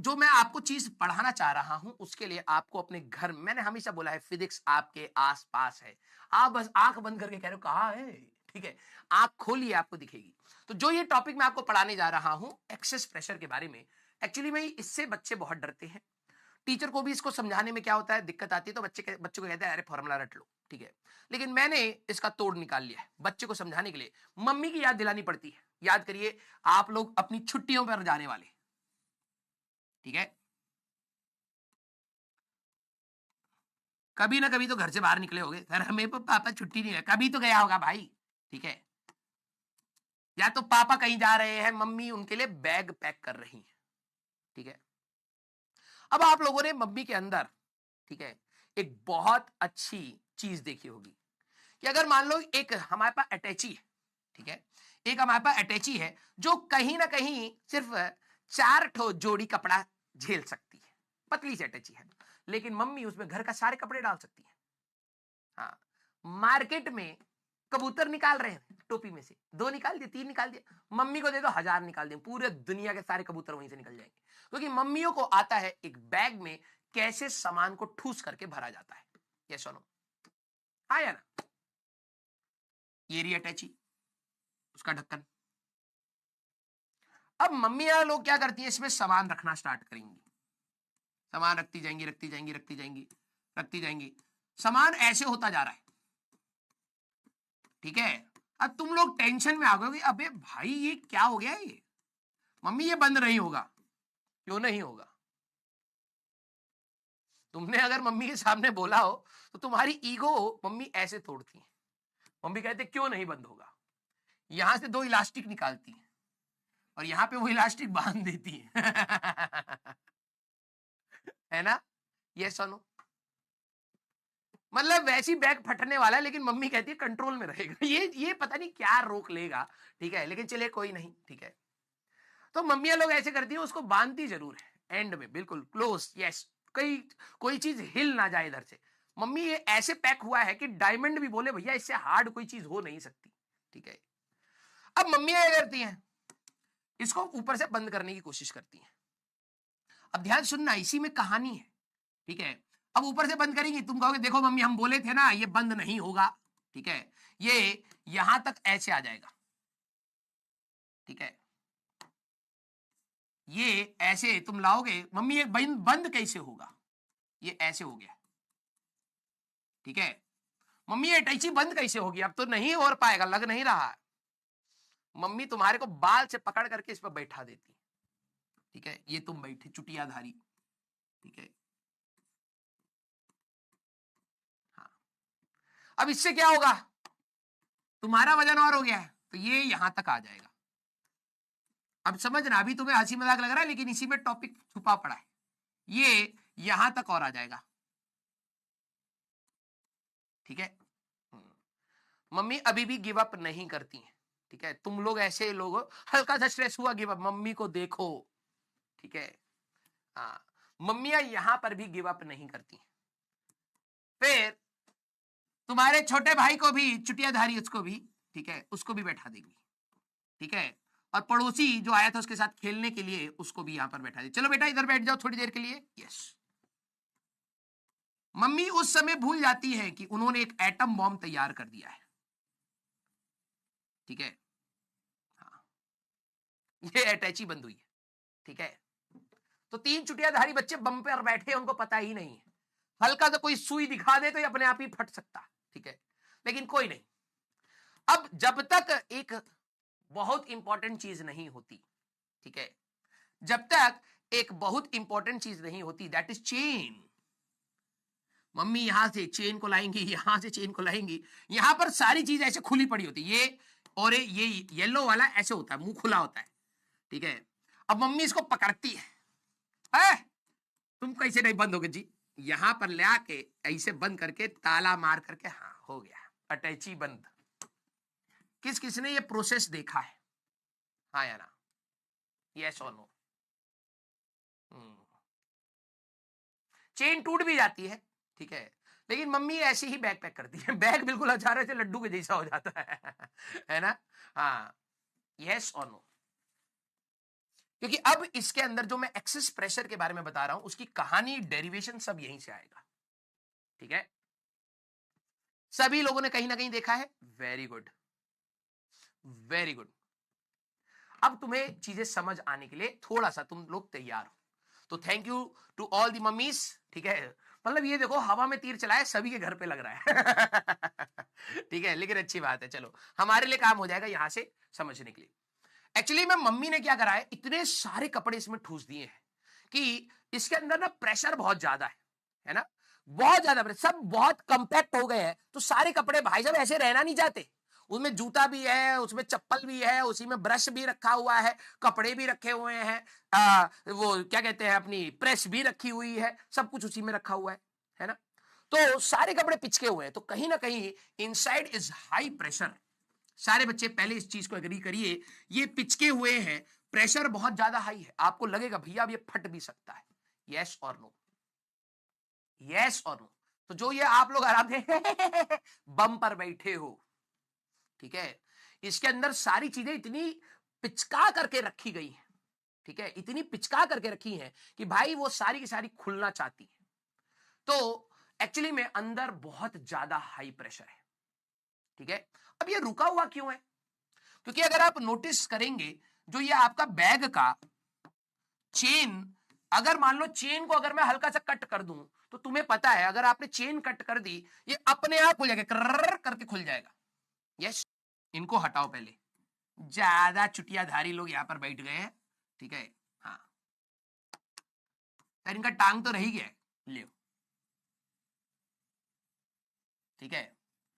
जो मैं आपको चीज पढ़ाना चाह रहा हूं उसके लिए आपको अपने घर, मैंने हमेशा बोला है फिजिक्स आपके आसपास है। आप बस आंख बंद करके कह रहे हो कहाँ है, ठीक है, आंख खोलिए आपको दिखेगी। तो जो ये टॉपिक मैं आपको पढ़ाने जा रहा हूं एक्सेस प्रेशर के बारे में, एक्चुअली में इससे बच्चे बहुत डरते हैं। टीचर को भी इसको समझाने में क्या होता है, दिक्कत आती है, तो बच्चों को कहते हैं अरे फॉर्मूला रट लो, ठीक है। लेकिन मैंने इसका तोड़ निकाल लिया है। बच्चे को समझाने के लिए मम्मी की याद दिलानी पड़ती है। याद करिए, आप लोग अपनी छुट्टियों पर जाने वाले, ठीक है, कभी ना कभी तो घर से बाहर निकले होगे, सर हमें पापा छुट्टी नहीं है, कभी तो गया होगा भाई, ठीक है। या तो पापा कहीं जा रहे हैं, मम्मी उनके लिए बैग पैक कर रही है, ठीक है। अब आप लोगों ने मम्मी के अंदर, ठीक है, एक बहुत अच्छी चीज देखी होगी कि अगर मान लो एक हमारे पास अटैची है, ठीक है, एक हमारे पास अटैची है जो कहीं ना कहीं सिर्फ 4 जोड़ी कपड़ा झेल सकती है, पतली सी अटैची है, लेकिन मम्मी उसमें घर का सारे कपड़े डाल सकती है। हाँ, मार्केट में कबूतर निकाल रहे हैं टोपी में से, 2 निकाल दिए, 3 निकाल दिए, मम्मी को दे दो 1000 निकाल दिए, पूरे दुनिया के सारे कबूतर वहीं से निकल जाएंगे, क्योंकि मम्मियों को आता है एक बैग में कैसे सामान को ठूस करके भरा जाता है। ये सुनो, हाँ या ना, ये रही अटैची, उसका ढक्कन। अब मम्मियां लोग क्या करती हैं, इसमें सामान रखना स्टार्ट करेंगी, सामान रखती जाएंगी रखती जाएंगी रखती जाएंगी रखती जाएंगी, सामान ऐसे होता जा रहा है, ठीक है। अब तुम लोग टेंशन में आ गए, अबे भाई ये क्या हो गया, ये मम्मी ये बंद नहीं होगा। क्यों नहीं होगा? तुमने अगर मम्मी के सामने बोला हो तो तुम्हारी ईगो मम्मी ऐसे तोड़ती है। मम्मी कहते क्यों नहीं बंद होगा, यहां से 2 इलास्टिक निकालती है और यहां पे वो इलास्टिक बांध देती है है ना, ये सुनो, मतलब वैसी बैग फटने वाला है, लेकिन मम्मी कहती है कंट्रोल में रहेगा, ये पता नहीं क्या रोक लेगा, ठीक है, लेकिन चले कोई नहीं, ठीक है। तो मम्मियां लोग ऐसे करती है, उसको बांधती जरूर है एंड में, बिल्कुल क्लोज, यस, कई कोई चीज हिल ना जाए इधर से। मम्मी ये ऐसे पैक हुआ है कि डायमंड भी बोले भैया इससे हार्ड कोई चीज हो नहीं सकती, ठीक है। अब मम्मियां क्या करती हैं, इसको ऊपर से बंद करने की कोशिश करती हैं। अब ध्यान सुनना, इसी में कहानी है, ठीक है। अब ऊपर से बंद करेंगी, तुम कहोगे देखो मम्मी हम बोले थे ना ये बंद नहीं होगा, ठीक है, ये यहां तक ऐसे आ जाएगा, ठीक है, ये ऐसे तुम लाओगे, मम्मी ये बंद कैसे होगा, ये ऐसे हो गया, ठीक है। मम्मी ये अटैची बंद कैसे होगी, अब तो नहीं हो पाएगा, लग नहीं रहा है। मम्मी तुम्हारे को बाल से पकड़ करके इस पर बैठा देती, ठीक है, ये तुम बैठे चुटियाधारी, ठीक है। हाँ, अब इससे क्या होगा, तुम्हारा वजन और हो गया है तो ये यहां तक आ जाएगा। अब समझना, अभी तुम्हें हंसी मजाक लग रहा है लेकिन इसी में टॉपिक छुपा पड़ा है, ये यहां तक और आ जाएगा, ठीक है। मम्मी अभी भी गिव अप नहीं करती हैं, ठीक है। तुम लोग ऐसे लोग हो, हल्का सा स्ट्रेस हुआ गिव अप, मम्मी को देखो, ठीक है। हाँ, मम्मियां यहां पर भी गिव अप नहीं करती। फिर तुम्हारे छोटे भाई को भी चुटियाधारी, उसको भी, ठीक है, उसको भी बैठा देंगी, ठीक है। और पड़ोसी जो आया था उसके साथ खेलने के लिए उसको भी यहां पर बैठा दे, चलो बेटा इधर बैठ जाओ थोड़ी देर के लिए, यस। मम्मी उस समय भूल जाती है कि उन्होंने एक एटम बॉम्ब तैयार कर दिया है, ठीक है। हाँ, ये अटैची बंद हुई है, ठीक है। तो 3 चुटियाधारी बच्चे बम पर बैठे, उनको पता ही नहीं है, हल्का सा कोई सुई दिखा दे तो ये अपने आप ही फट सकता, ठीक है, लेकिन कोई नहीं। अब जब तक एक बहुत इंपॉर्टेंट चीज नहीं होती, ठीक है, जब तक एक बहुत इंपॉर्टेंट चीज नहीं होती, दैट इज चेन। मम्मी यहां से चेन को लाएंगी, यहां से चेन को लाएंगी, यहां पर सारी चीज ऐसे खुली पड़ी होती है, ये और ये येलो वाला ऐसे होता है, मुंह खुला होता है, ठीक है। अब मम्मी इसको पकड़ती है, तुम कैसे नहीं बंद होगे जी, यहां पर ले आके ऐसे बंद करके ताला मार करके, हाँ हो गया अटैची बंद। किस किसने ये प्रोसेस देखा है, हाँ या ना, यस और नो। चेन टूट भी जाती है, ठीक है, लेकिन मम्मी ऐसे ही बैग पैक करती है, बैग बिल्कुल अचानक से लड्डू के जैसा हो जाता है है ना, हाँ, यस और नो। क्योंकि अब इसके अंदर जो मैं एक्सेस प्रेशर के बारे में बता रहा हूं उसकी कहानी डेरिवेशन सब यहीं से आएगा, ठीक है। सभी लोगों ने कहीं ना कहीं देखा है, वेरी गुड वेरी गुड। अब तुम्हें चीजें समझ आने के लिए थोड़ा सा तुम लोग तैयार हो, तो thank you to all the mummies, ठीक है। मतलब ये देखो हवा में तीर चलाए, सभी के घर पे लग रहा है ठीक है, लेकिन अच्छी बात है, चलो हमारे लिए काम हो जाएगा यहां से समझने के लिए। एक्चुअली में मम्मी ने क्या करा है, इतने सारे कपड़े इसमें ठूस दिए हैं कि इसके अंदर ना प्रेशर बहुत ज्यादा है ना, बहुत ज्यादा प्रेशर, सब बहुत कंपैक्ट हो गए हैं, तो सारे कपड़े भाई साहब ऐसे रहना नहीं चाहते, उसमें जूता भी है, उसमें चप्पल भी है, उसी में ब्रश भी रखा हुआ है, कपड़े भी रखे हुए हैं, वो क्या कहते हैं अपनी प्रेस भी रखी हुई है, सब कुछ उसी में रखा हुआ है ना। तो सारे कपड़े पिचके हुए हैं, तो कहीं ना कहीं इनसाइड इज हाई प्रेशर। सारे बच्चे पहले इस चीज को एग्री करिए, ये पिचके हुए हैं, प्रेशर बहुत ज्यादा हाई है, आपको लगेगा भैया अब ये फट भी सकता है, यस और नो, यस और नो। तो जो ये आप लोग आराम से बम पर बैठे हो, ठीक है, इसके अंदर सारी चीजें इतनी पिचका करके रखी गई हैं, ठीक है, इतनी पिचका करके रखी हैं कि भाई वो सारी की सारी खुलना चाहती है। तो एक्चुअली में अंदर बहुत ज्यादा हाई प्रेशर है, ठीक है। अब ये रुका हुआ क्यों है, क्योंकि अगर आप नोटिस करेंगे, जो ये आपका बैग का चेन, अगर मान लो चेन को अगर मैं हल्का सा कट कर दूं, तो तुम्हें पता है अगर आपने चेन कट कर दी, ये अपने आप खुल जाएगा, कर्र करके खुल जाएगा, यस। इनको हटाओ पहले, ज्यादा चुटियाधारी लोग यहां पर बैठ गए हैं, ठीक है। हाँ, इनका टांग तो रह ही गया है, ले, ठीक है।